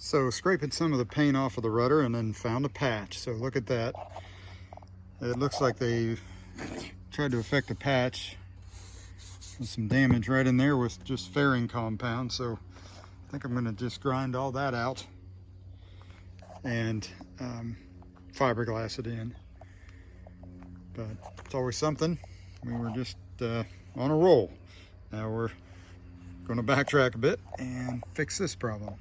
So scraping some of the paint off of the rudder and then found a patch. So look at that. It looks like they tried to affect the patch with some damage right in there with just fairing compound. So I think I'm going to just grind all that out and fiberglass it in. But it's always something. We were just on a roll. Now we're going to backtrack a bit and fix this problem.